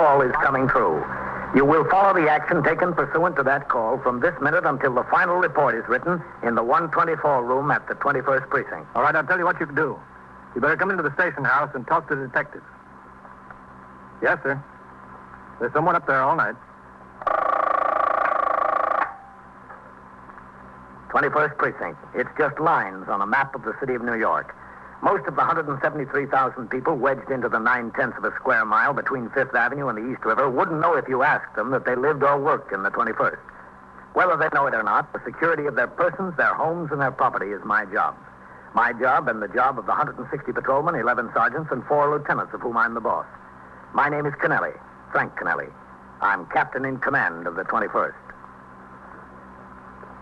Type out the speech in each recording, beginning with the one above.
call is coming through. You will follow the action taken pursuant to that call from this minute until the final report is written in the 124 room at the 21st Precinct. All right, I'll tell you what you can do. You better come into the station house and talk to the detectives. Yes, sir. There's someone up there all night. 21st Precinct. It's just lines on a map of the city of New York. Most of the 173,000 people wedged into the 9/10 of a square mile between Fifth Avenue and the East River wouldn't know if you asked them that they lived or worked in the 21st. Whether they know it or not, the security of their persons, their homes, and their property is my job. My job and the job of the 160 patrolmen, 11 sergeants, and 4 lieutenants, of whom I'm the boss. My name is Kennelly, Frank Kennelly. I'm captain in command of the 21st.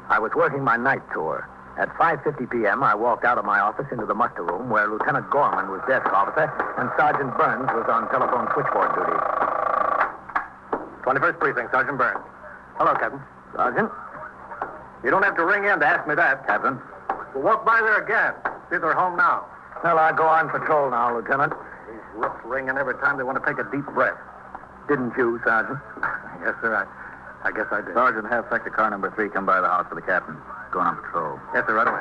I was working my night tour. At 5:50 p.m., I walked out of my office into the muster room where Lieutenant Gorman was desk officer and Sergeant Burns was on telephone switchboard duty. 21st Precinct, Sergeant Burns. Hello, Captain. Sergeant? You don't have to ring in to ask me that, Captain. We'll walk by there again. See if they're home now. Well, I'll go on patrol now, Lieutenant. These rooks ring in every time they want to take a deep breath. Didn't you, Sergeant? Yes, sir. I guess I did. Sergeant, have sector car number 3 come by the house for the captain. Going on patrol. Yes, sir, right away.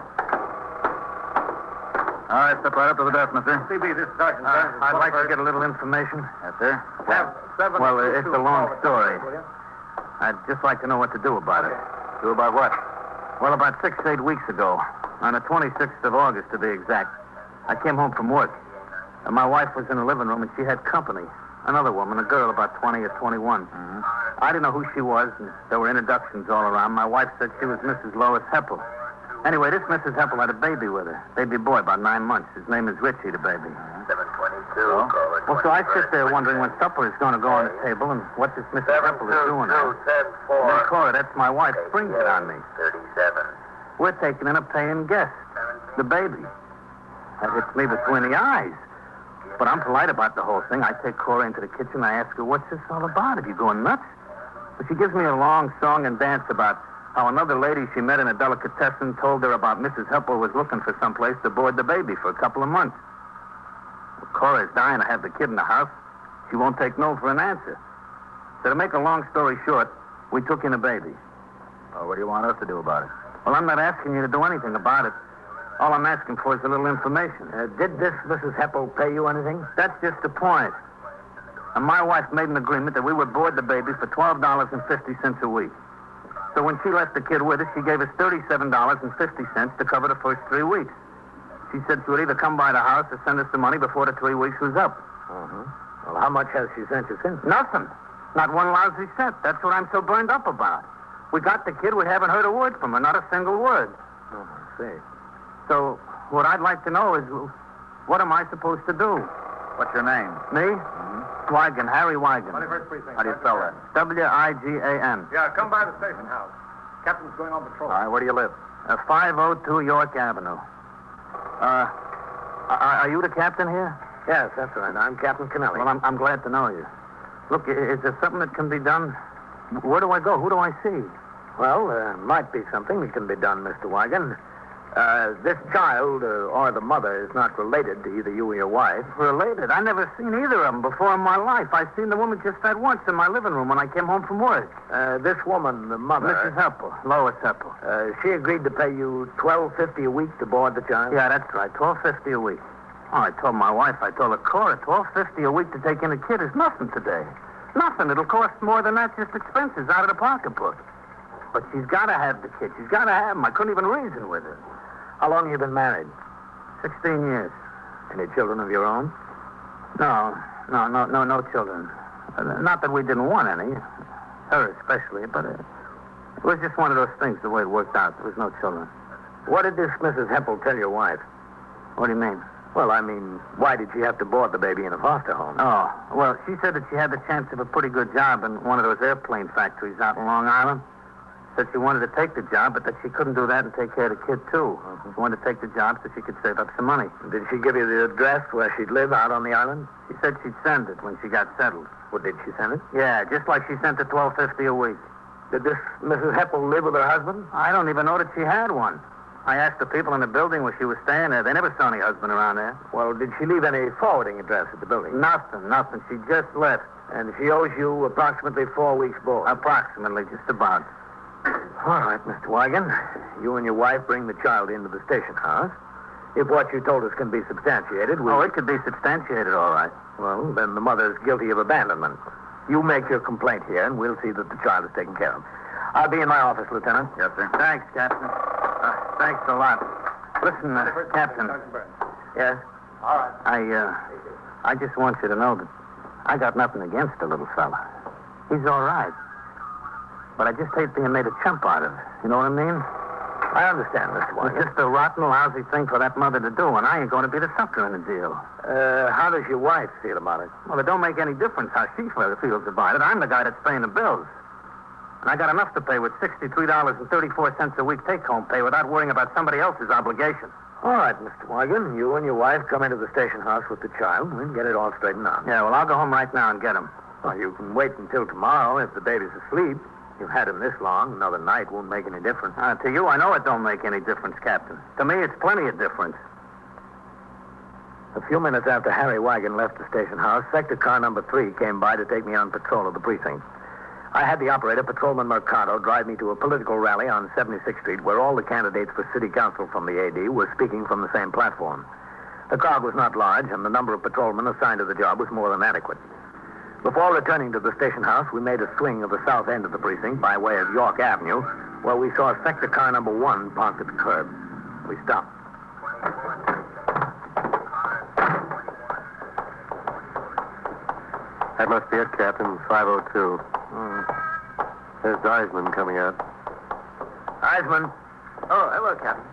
All right, step right up to the desk, mister. CB, this is Sergeant Burns. I'd like to get a little information. Yes, sir. Have 7... Well, it's a long story. Will you? I'd just like to know what to do about it. Do about what? Well, about 6 to 8 weeks ago, on the 26th of August to be exact, I came home from work. And my wife was in the living room and she had company. Another woman, a girl about 20 or 21. Mm-hmm. I didn't know who she was, and there were introductions all around. My wife said she was Mrs. Lois Heppel. Anyway, this Mrs. Heppel had a baby with her. Baby boy, about 9 months. His name is Richie, the baby. 722. Well, so I sit there wondering when supper is going to go on the table and what this Mrs. Heppel is doing there. 722, Then Cora, that's my wife, springs it on me. 37. We're taking in a paying guest, the baby. That hits me between the eyes. But I'm polite about the whole thing. I take Cora into the kitchen. I ask her, what's this all about? Are you going nuts? But she gives me a long song and dance about how another lady she met in a delicatessen told her about Mrs. Heppel was looking for someplace to board the baby for a couple of months. Well, Cora's dying to have the kid in the house. She won't take no for an answer. So to make a long story short, we took in a baby. Well, what do you want us to do about it? Well, I'm not asking you to do anything about it. All I'm asking for is a little information. Did this Mrs. Heppel pay you anything? That's just the point. And my wife made an agreement that we would board the baby for $12.50 a week. So when she left the kid with us, she gave us $37.50 to cover the first 3 weeks. She said she would either come by the house or send us the money before the 3 weeks was up. Uh-huh. Well, how much has she sent you since? Nothing. Not one lousy cent. That's what I'm so burned up about. We got the kid. We haven't heard a word from her. Not a single word. Oh, I see. So what I'd like to know is, what am I supposed to do? What's your name? Me? Mm-hmm. Wagon, Harry Wagon. 21st Precinct. How do you spell that? W-I-G-A-N. Yeah, come by the station house. Captain's going on patrol. All right, where do you live? 502 York Avenue. Are you the captain here? Yes, that's right. I'm Captain Kennelly. Well, I'm glad to know you. Look, is there something that can be done? Where do I go? Who do I see? Well, there might be something that can be done, Mr. Wagon. This child, or the mother, is not related to either you or your wife. Related? I never seen either of them before in my life. I seen the woman just that once in my living room when I came home from work. This woman, the mother... Mrs. Heppel, Lois Heppel. She agreed to pay you $12.50 a week to board the child? Yeah, that's right, $12.50 a week. Oh, I told my wife, I told her, Cora, $12.50 a week to take in a kid is nothing today. Nothing. It'll cost more than that, just expenses out of the pocketbook. But she's got to have the kid. She's got to have him. I couldn't even reason with her. How long have you been married? 16 years. Any children of your own? No children. Not that we didn't want any. Her especially, but it was just one of those things, the way it worked out. There was no children. What did this Mrs. Heppel tell your wife? What do you mean? Well, I mean, why did she have to board the baby in a foster home? Oh, well, she said that she had the chance of a pretty good job in one of those airplane factories out in Long Island. Said she wanted to take the job, but that she couldn't do that and take care of the kid, too. She wanted to take the job so she could save up some money. Did she give you the address where she'd live out on the island? She said she'd send it when she got settled. Well, did she send it? Yeah, just like she sent the $12.50 a week. Did this Mrs. Heppel live with her husband? I don't even know that she had one. I asked the people in the building where she was staying there. They never saw any husband around there. Well, did she leave any forwarding address at the building? Nothing. She just left. And she owes you approximately 4 weeks' board. Approximately, just about. All right, Mr. Wagon. You and your wife bring the child into the station house. If what you told us can be substantiated, Oh, it could be substantiated, all right. Well, then the mother's guilty of abandonment. You make your complaint here, and we'll see that the child is taken care of. I'll be in my office, Lieutenant. Yes, sir. Thanks, Captain. Thanks a lot. Listen, Captain. Yes? All right. I just want you to know that I got nothing against the little fella. He's all right. But I just hate being made a chump out of. You know what I mean? I understand, Mr. It's Wagon. just a rotten, lousy thing for that mother to do, and I ain't going to be the sucker in the deal. How does your wife feel about it? Well, it don't make any difference how she feels about it. I'm the guy that's paying the bills. And I got enough to pay with $63.34 a week take-home pay without worrying about somebody else's obligation. All right, Mr. Wagon. You and your wife come into the station house with the child. We'll get it all straightened out. Yeah, well, I'll go home right now and get him. Well, you can wait until tomorrow if the baby's asleep. You've had him this long. Another night won't make any difference. To you, I know it don't make any difference, Captain. To me, it's plenty of difference. A few minutes after Harry Wagon left the station house, sector car number 3 came by to take me on patrol of the precinct. I had the operator, Patrolman Mercado, drive me to a political rally on 76th Street where all the candidates for city council from the AD were speaking from the same platform. The crowd was not large, and the number of patrolmen assigned to the job was more than adequate. Before returning to the station house, we made a swing of the south end of the precinct by way of York Avenue, where we saw sector car number 1 parked at the curb. We stopped. That must be it, Captain. 502. There's Eisman coming out. Eisman. Oh, hello, Captain.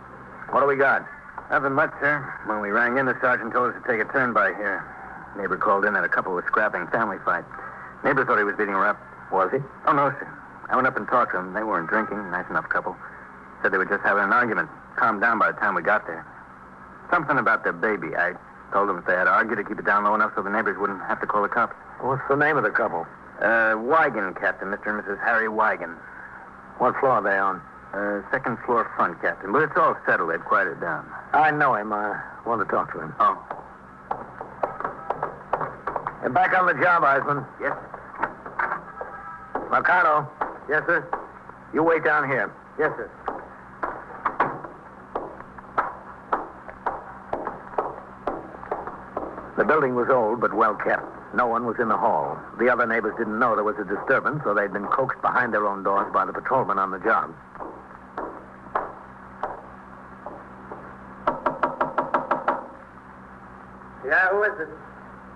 What do we got? Nothing much, sir. When we rang in, the sergeant told us to take a turn by here. Neighbor called in that a couple was scrapping family fight. Neighbor thought he was beating her up. Was he? Oh, no, sir. I went up and talked to them. They weren't drinking. Nice enough couple. Said they were just having an argument. Calmed down by the time we got there. Something about their baby. I told them if they had to argue to keep it down low enough so the neighbors wouldn't have to call the cops. What's the name of the couple? Wagon, Captain. Mr. and Mrs. Harry Wagon. What floor are they on? Second floor front, Captain. But it's all settled. They've quieted down. I know him. I want to talk to him. Oh. You're back on the job, Eisman. Yes. Mercado. Yes, sir. You wait down here. Yes, sir. The building was old but well kept. No one was in the hall. The other neighbors didn't know there was a disturbance, so they'd been coaxed behind their own doors by the patrolman on the job. Yeah, who is it?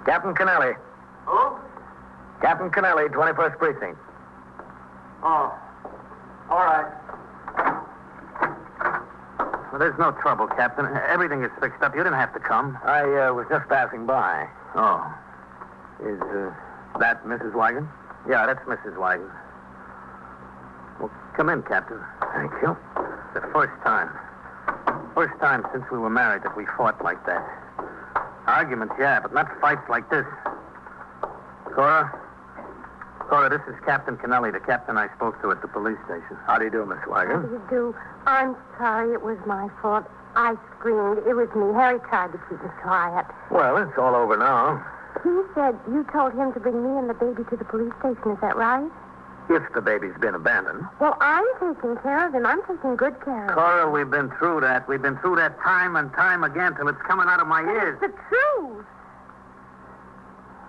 Captain Kennelly. Who? Captain Kennelly, 21st Precinct. Oh. All right. Well, there's no trouble, Captain. Everything is fixed up. You didn't have to come. I was just passing by. Oh. Is that Mrs. Wagon? Yeah, that's Mrs. Wagon. Well, come in, Captain. Thank you. The first time. First time since we were married that we fought like that. Arguments, yeah, but not fights like this. Cora, this is Captain Kennelly, the captain I spoke to at the police station. How do you do, Miss How do Wagon? you do? I'm sorry. It was my fault. I screamed. It was me. Harry tried to keep me quiet. Well, it's all over now. He said you told him to bring me and the baby to the police station. Is that right? If the baby's been abandoned. Well, I'm taking care of him. I'm taking good care of him. Cora, we've been through that. We've been through that time and time again till it's coming out of my ears. It's the truth.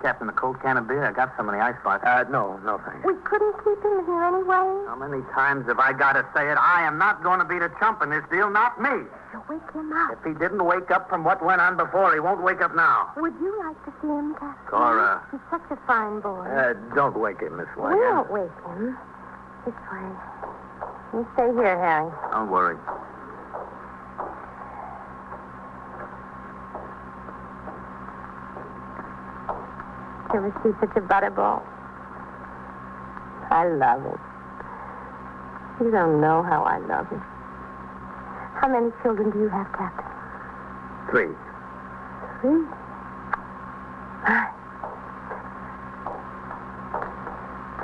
Captain, a cold can of beer? I got some in the icebox. No, thanks. We couldn't keep him here anyway. How many times have I got to say it? I am not going to be the chump in this deal, not me. So wake him up. If he didn't wake up from what went on before, he won't wake up now. Would you like to see him, Captain? Cora. He's such a fine boy. Don't wake him, Miss We Wagon. won't wake him. This way. You stay here, Harry. Don't worry. You ever see such a butterball? I love it. You don't know how I love it. How many children do you have, Captain? 3. 3? Ah.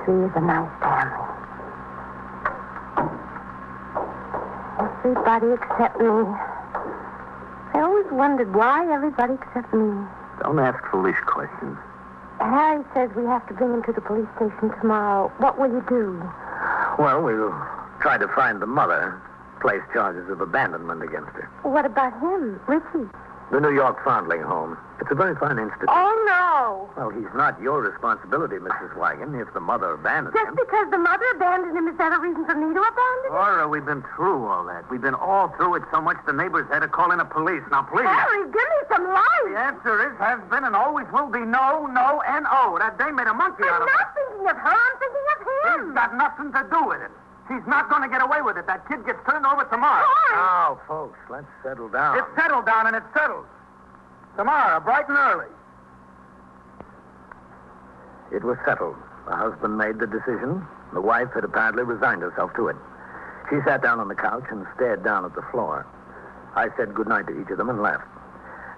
3 is a nice family. Yes, Everybody except me. I always wondered why everybody except me. Don't ask foolish questions. Harry says we have to bring him to the police station tomorrow. What will you do? Well, we'll try to find the mother, place charges of abandonment against her. What about him, Richie? The New York Foundling home. It's a very fine institution. Oh, no. Well, he's not your responsibility, Mrs. Wagon, if the mother abandoned Just him. because the mother abandoned him, is that a reason for me to abandon him? Laura, we've been through all that. We've been all through it so much the neighbors had to call in the police. Now, please. Harry, give me some The light. answer is, has been, and always will be no, no, and oh. That dame made a monkey out I'm of not it. thinking of her. I'm thinking of him. She's got nothing to do with it. She's not going to get away with it. That kid gets turned over tomorrow. Now, folks, let's settle down. It's settled down, and it's settled. Tomorrow, bright and early. It was settled. The husband made the decision. The wife had apparently resigned herself to it. She sat down on the couch and stared down at the floor. I said goodnight to each of them and left.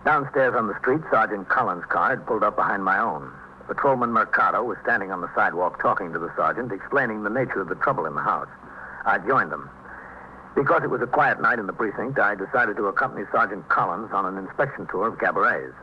Downstairs on the street, Sergeant Collins' car had pulled up behind my own. Patrolman Mercado was standing on the sidewalk talking to the sergeant, explaining the nature of the trouble in the house. I joined them. Because it was a quiet night in the precinct, I decided to accompany Sergeant Collins on an inspection tour of cabarets.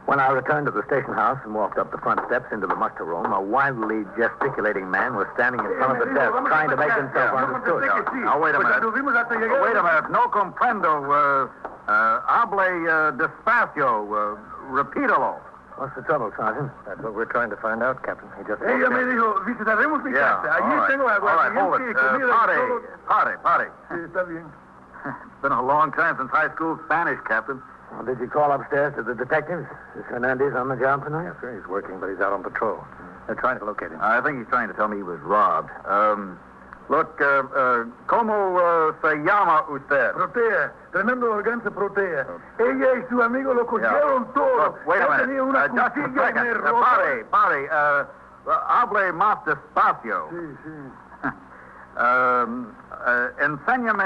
When I returned to the station house and walked up the front steps into the muster room, a wildly gesticulating man was standing in front of the desk, trying to make himself understood. Now, wait a minute. Wait a minute. No comprendo. Hable despacio. Repítalo. What's the trouble, Sergeant? That's what we're trying to find out, Captain. He just... Ella me dijo, visitaremos mi casa. Allí tengo Hold aguardiente y it. comida y todo. Party. Sí, está bien. It's been a long time since high school Spanish, Captain. Well, did you call upstairs to the detectives? Is Hernandez on the job tonight? Yes, sir. He's working, but he's out on patrol. They're trying to locate him. I think he's trying to tell me he was robbed. Look, ¿cómo se llama usted? Protea. Tremendo Organza Protea. Ella y su amigo lo cogieron todo. Look, wait a Él minute. tenía una Just a cuchilla y second. me robó. Pare. Hable más despacio. Sí, sí. Enséñame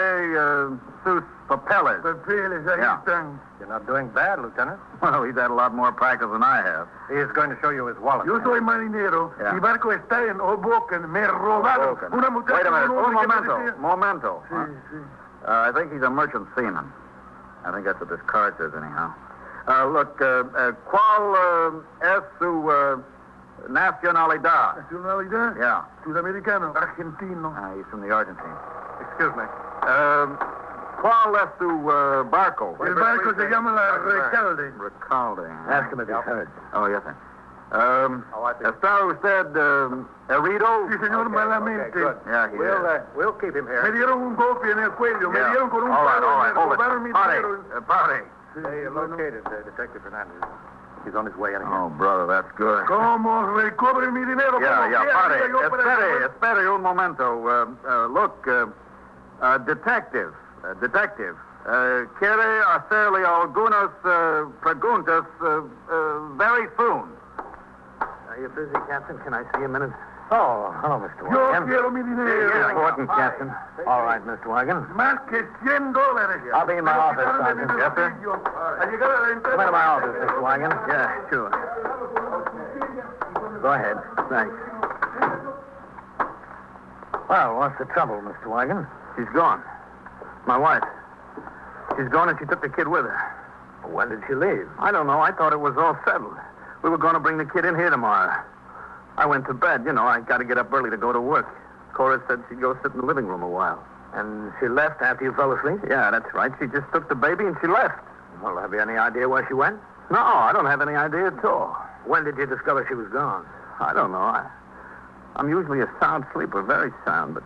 sus papeles. Papeles, ahí Yeah. están. You're not doing bad, Lieutenant. Well, he's had a lot more practice than I have. He is going to show you his wallet. Yo soy marinero. Yeah. Mi barco está en Hoboken. Me robaron. Hoboken. Una muchacha. Wait a minute. un hombre que Momento. parecía- Sí, sí. I think he's a merchant seaman. I think that's what this card says, anyhow. Look, ¿cuál es su nacionalidad? Nacionalidad. Yeah. Sudamericano. Argentino. He's from the Argentine. Excuse me. ¿Cuál es su barco? El barco se llama la Recalde. Recalde. Ask him if he's heard. Oh, yes, sir. ¿Está usted herido? Sí, señor, malamente. good. Yeah, he is. We'll keep him Me here. dieron un golpe en el cuello. Me Yeah. dieron con un All right, palo. Me hold it. robaron mi dinero. Party. They located Detective Hernandez. He's on his way in here. Oh, brother, that's good. ¿Cómo recobre mi dinero? Yeah, ¿Cómo quiera? pare. Yo para- Espere un momento. Look, detective, quiere hacerle algunas preguntas very soon. Are you busy, Captain? Can I see you a minute? Oh, hello, Mr. Yo Wagon. quiero mi dinero. It's important, Captain. All right, Mr. Wagon. Más que $100. I'll be in my Pero office, quitarme mi Sergeant. Yes, sir. bolsillo. Al llegar a la entrada... Come into my office, Mr. Wagon. Yeah, sure. Go ahead. Thanks. Well, what's the trouble, Mr. Wagon? She's gone. My wife. She's gone and she took the kid with her. When did she leave? I don't know. I thought it was all settled. We were going to bring the kid in here tomorrow. I went to bed. You know, I got to get up early to go to work. Cora said she'd go sit in the living room a while. And she left after you fell asleep? Yeah, that's right. She just took the baby and she left. Well, have you any idea where she went? No, I don't have any idea at all. When did you discover she was gone? I don't know. I'm usually a sound sleeper, very sound, but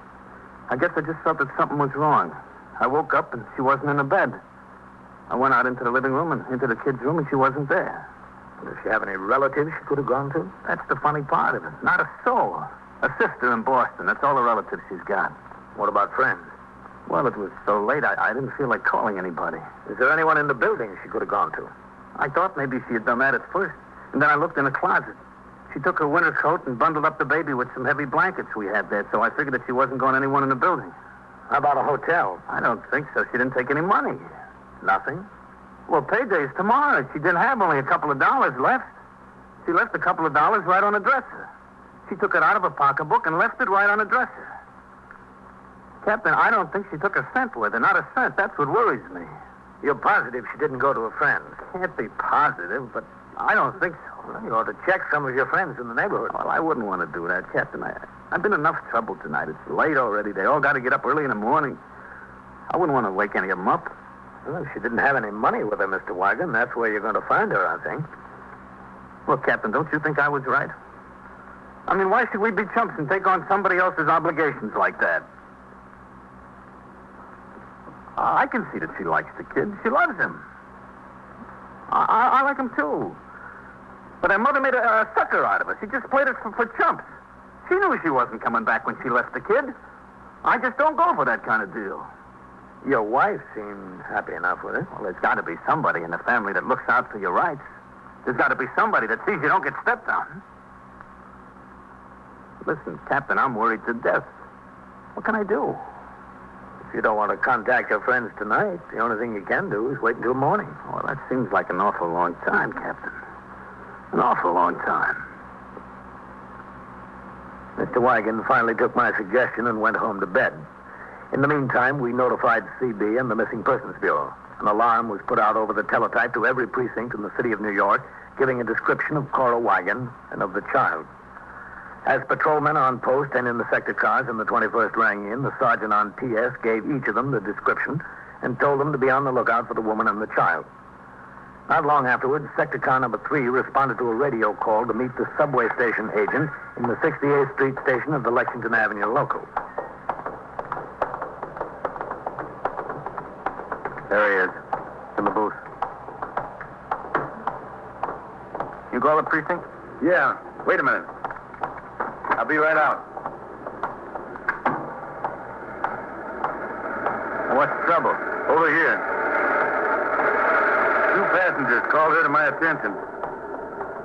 I guess I just felt that something was wrong. I woke up and she wasn't in the bed. I went out into the living room and into the kid's room and she wasn't there. Does she have any relatives she could have gone to? That's the funny part of it. Not a soul. A sister in Boston. That's all the relatives she's got. What about friends? Well, it was so late, I didn't feel like calling anybody. Is there anyone in the building she could have gone to? I thought maybe she had done that at first. And then I looked in the closet. She took her winter coat and bundled up the baby with some heavy blankets we had there, so I figured that she wasn't going anyone in the building. How about a hotel? I don't think so. She didn't take any money. Nothing? Well, payday's tomorrow. She didn't have only a couple of dollars left. She left a couple of dollars right on the dresser. She took it out of her pocketbook and left it right on the dresser. Captain, I don't think she took a cent with her. Not a cent. That's what worries me. You're positive she didn't go to her friends? Can't be positive, but I don't think so. Well, you ought to check some of your friends in the neighborhood. Well, I wouldn't want to do that, Captain. I've been in enough trouble tonight. It's late already. They all got to get up early in the morning. I wouldn't want to wake any of them up. Well, if she didn't have any money with her, Mr. Wagon, that's where you're going to find her, I think. Look, Captain, don't you think I was right? I mean, why should we be chumps and take on somebody else's obligations like that? I can see that she likes the kid. She loves him. I like him, too. But her mother made a sucker out of us. She just played it for chumps. She knew she wasn't coming back when she left the kid. I just don't go for that kind of deal. Your wife seemed happy enough with it. Well, there's got to be somebody in the family that looks out for your rights. There's got to be somebody that sees you don't get stepped on. Listen, Captain, I'm worried to death. What can I do? If you don't want to contact your friends tonight, the only thing you can do is wait until morning. Well, that seems like an awful long time, Captain. An awful long time. Mr. Wagon finally took my suggestion and went home to bed. In the meantime, we notified CB and the Missing Persons Bureau. An alarm was put out over the teletype to every precinct in the city of New York, giving a description of Cora Wagon and of the child. As patrolmen on post and in the sector cars in the 21st rang in, the sergeant on TS gave each of them the description and told them to be on the lookout for the woman and the child. Not long afterwards, sector car number 3 responded to a radio call to meet the subway station agent in the 68th Street station of the Lexington Avenue local. There he is, in the booth. You call the precinct? Yeah. Wait a minute. I'll be right out. What's the trouble? Over here. 2 passengers called her to my attention.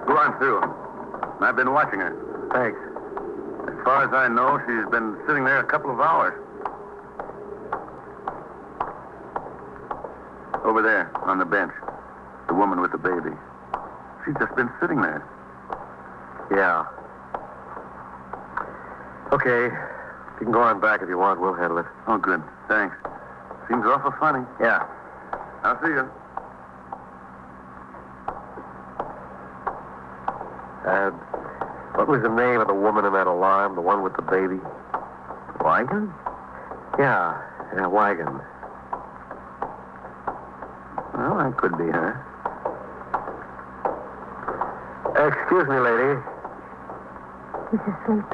Go on through. I've been watching her. Thanks. As far as I know, she's been sitting there a couple of hours. Over there, on the bench. The woman with the baby. She's just been sitting there. Yeah. Okay. You can go on back if you want. We'll handle it. Oh, good. Thanks. Seems awful funny. Yeah. I'll see you. What was the name of the woman in that alarm? The one with the baby? Wagon? Yeah, Wagon. Well, that could be her. Excuse me, lady. He's asleep.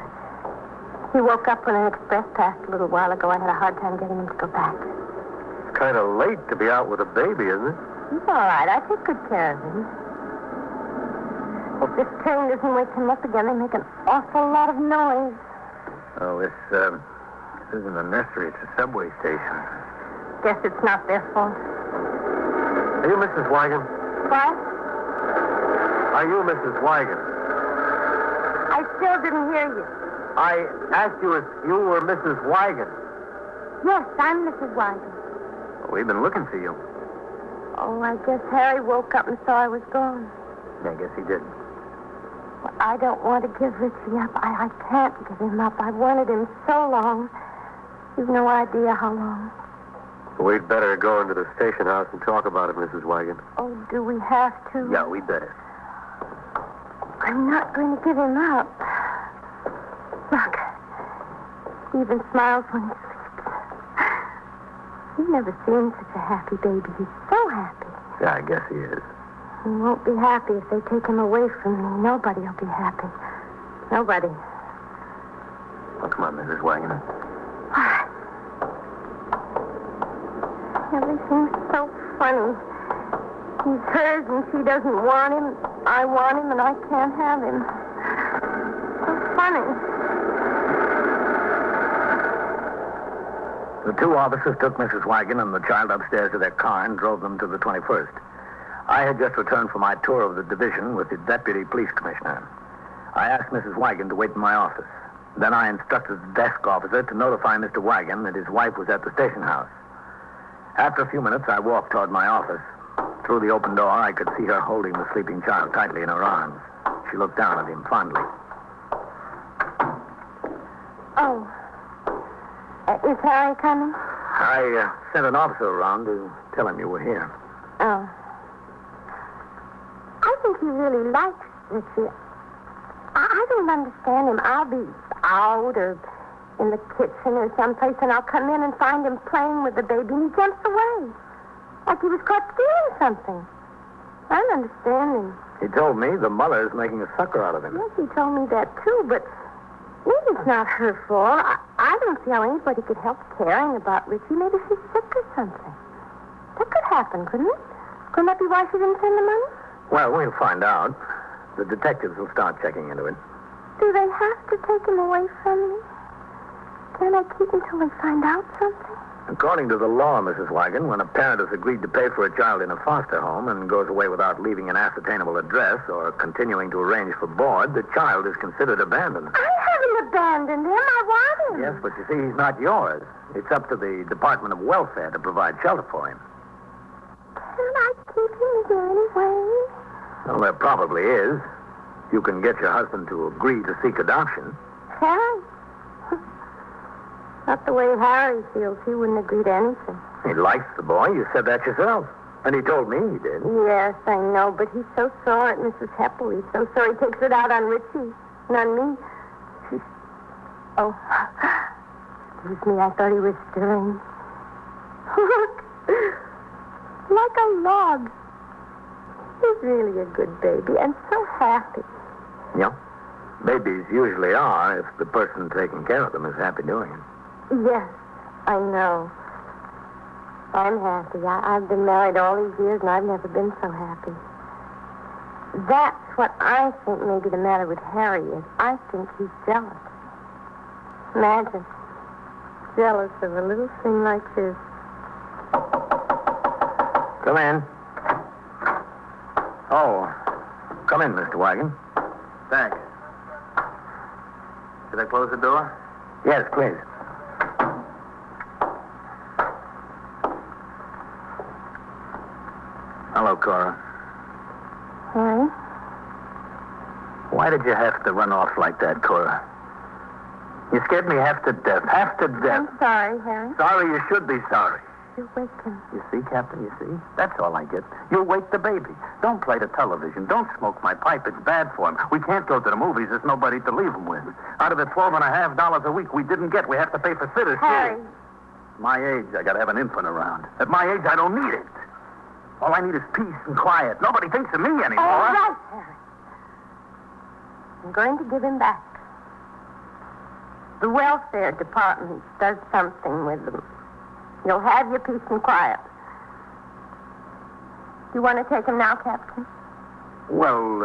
He woke up when an express passed a little while ago. I had a hard time getting him to go back. It's kind of late to be out with a baby, isn't it? He's all right. I take good care of him. If this train doesn't wake him up again, they make an awful lot of noise. Oh, this isn't a nursery. It's a subway station. Guess it's not their fault. Are you Mrs. Wagon? What? Are you Mrs. Wagon? I still didn't hear you. I asked you if you were Mrs. Wagon. Yes, I'm Mrs. Wagon. We've been looking for you. Oh, I guess Harry woke up and saw I was gone. I guess he did. Well, I don't want to give Richie up. I can't give him up. I've wanted him so long. You've no idea how long. We'd better go into the station house and talk about it, Mrs. Wagon. Oh, do we have to? Yeah, we better. I'm not going to give him up. Look, he even smiles when he sleeps. You've never seen such a happy baby. He's so happy. Yeah, I guess he is. He won't be happy if they take him away from me. Nobody will be happy. Nobody. Well, come on, Mrs. Wagon. What? Everything's so funny. He's hers and she doesn't want him. I want him and I can't have him. So funny. The 2 officers took Mrs. Wagon and the child upstairs to their car and drove them to the 21st. I had just returned from my tour of the division with the deputy police commissioner. I asked Mrs. Wagon to wait in my office. Then I instructed the desk officer to notify Mr. Wagon that his wife was at the station house. After a few minutes, I walked toward my office. Through the open door, I could see her holding the sleeping child tightly in her arms. She looked down at him fondly. Oh. Is Harry coming? I sent an officer around to tell him you were here. Oh. I think he really likes Richie. I don't understand him. I'll be out or in the kitchen or someplace, and I'll come in and find him playing with the baby, and he jumps away. Like he was caught stealing something. I don't understand him. He told me the mother is making a sucker out of him. Yes, he told me that, too, but maybe it's not her fault. I don't see how anybody could help caring about Richie. Maybe she's sick or something. That could happen, couldn't it? Couldn't that be why she didn't send the money? Well, we'll find out. The detectives will start checking into it. Do they have to take him away from me? Can I keep him till they find out something? According to the law, Mrs. Wagon, when a parent has agreed to pay for a child in a foster home and goes away without leaving an ascertainable address or continuing to arrange for board, the child is considered abandoned. I haven't abandoned him. I want him. Yes, but you see, he's not yours. It's up to the Department of Welfare to provide shelter for him. Can I keep him? Is there any way? Well, there probably is. You can get your husband to agree to seek adoption. Harry? Not the way Harry feels. He wouldn't agree to anything. He likes the boy. You said that yourself. And he told me he did. Yes, I know, but he's so sore at Mrs. Heppel. He's so sore he takes it out on Richie and on me. She's... Oh, excuse me, I thought he was stirring. Look, like a log. He's really a good baby and so happy. Yeah. Babies usually are if the person taking care of them is happy doing it. Yes, I know. I'm happy. I've been married all these years, and I've never been so happy. That's what I think may be the matter with Harry is. I think he's jealous. Imagine. Jealous of a little thing like this. Come in. Oh, come in, Mr. Wagon. Thanks. Should I close the door? Yes, please. Hello, Cora. Harry? Why did you have to run off like that, Cora? You scared me half to death. Half to death. I'm sorry, Harry. Sorry, you should be sorry. You wake him. You see, Captain, you see? That's all I get. You wake the baby. Don't play the television. Don't smoke my pipe. It's bad for him. We can't go to the movies. There's nobody to leave him with. Out of the $12.50 a week we didn't get, we have to pay for sitters, Harry. too. My age, I gotta have an infant around. At my age, I don't need it. All I need is peace and quiet. Nobody thinks of me anymore. All right, Harry. I'm going to give him back. The welfare department does something with them. You'll have your peace and quiet. You want to take him now, Captain? Well,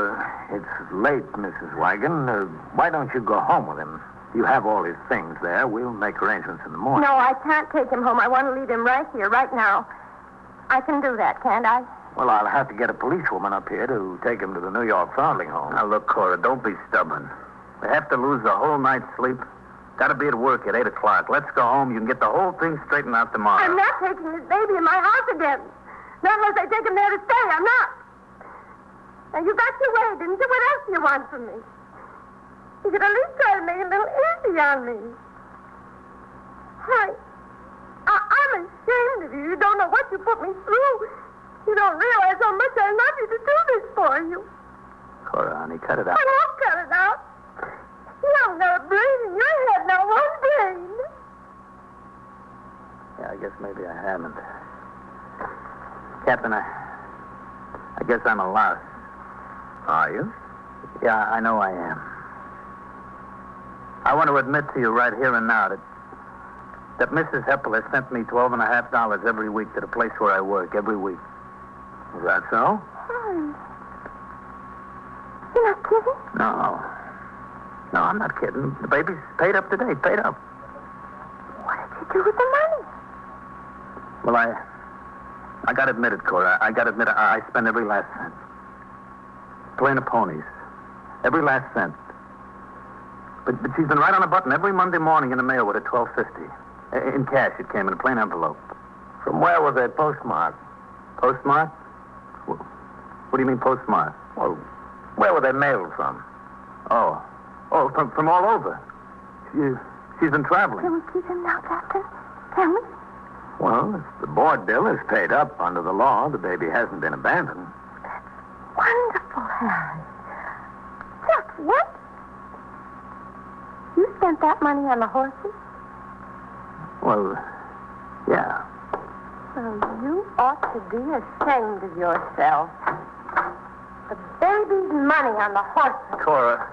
it's late, Mrs. Wagon. Why don't you go home with him? You have all his things there. We'll make arrangements in the morning. No, I can't take him home. I want to leave him right here, right now. I can do that, can't I? Well, I'll have to get a policewoman up here to take him to the New York Foundling home. Now, look, Cora, don't be stubborn. We have to lose the whole night's sleep. Got to be at work at 8 o'clock. Let's go home. You can get the whole thing straightened out tomorrow. I'm not taking this baby in my house again. Not unless I take him there to stay. I'm not. Now, you got your way, didn't you? What else do you want from me? You could at least try to make it a little easy on me. Harry, I'm ashamed of you. You don't know what you put me through. You don't realize how much I love you to do this for you. Cora, honey, cut it out. I won't cut it out. You haven't got a brain in your head now, one brain. Yeah, I guess maybe I haven't. Captain, I guess I'm a louse. Are you? Yeah, I know I am. I want to admit to you right here and now that Mrs. Heppel has sent me $12.50 every week to the place where I work, every week. Is that so? Harry. You're not kidding? No. No, I'm not kidding. The baby's paid up today, paid up. What did you do with the money? Well, I got to admit it, Cora. I got to admit I spend every last cent. Playing the ponies. Every last cent. But she's been right on a button every Monday morning in the mail with a $12.50. In cash, it came in a plain envelope. From where was it postmarked? Postmark? What do you mean postmark? Well, where were they mailed from? Oh, from all over. She's been traveling. Can we keep him now, Captain? Can we? Well, if the board bill is paid up under the law, the baby hasn't been abandoned. Wonderful, Harry. Just what? You spent that money on the horses? Well, yeah. Well, you ought to be ashamed of yourself. The baby's money on the horses. Cora,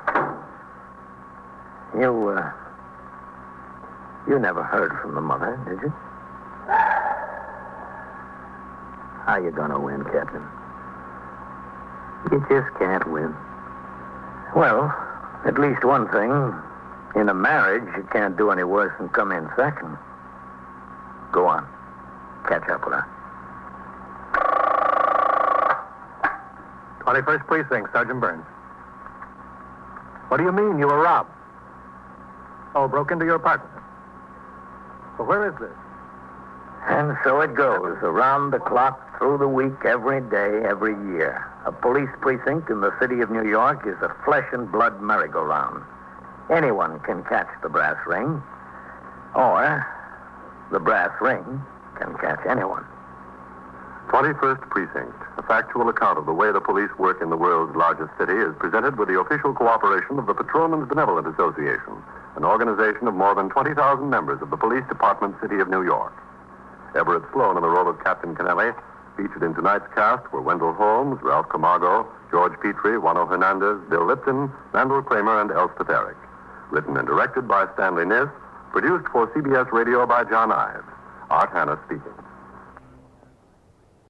you never heard from the mother, did you? How you gonna win, Captain? You just can't win. Well, at least one thing. In a marriage, you can't do any worse than come in second. Go on. Catch up with her. 21st Precinct, Sergeant Burns. What do you mean you were robbed? Oh, broke into your apartment. Well, where is this? And so it goes, around the clock, through the week, every day, every year. A police precinct in the city of New York is a flesh and blood merry-go-round. Anyone can catch the brass ring, or the brass ring can catch anyone. 21st Precinct, a factual account of the way the police work in the world's largest city, is presented with the official cooperation of the Patrolmen's Benevolent Association, an organization of more than 20,000 members of the Police Department, City of New York. Everett Sloan in the role of Captain Kennelly. Featured in tonight's cast were Wendell Holmes, Ralph Camargo, George Petrie, Juano Hernandez, Bill Lipton, Randall Kramer, and Elspeth Eric. Written and directed by Stanley Niss. Produced for CBS Radio by John Ives. Art Hanna speaking.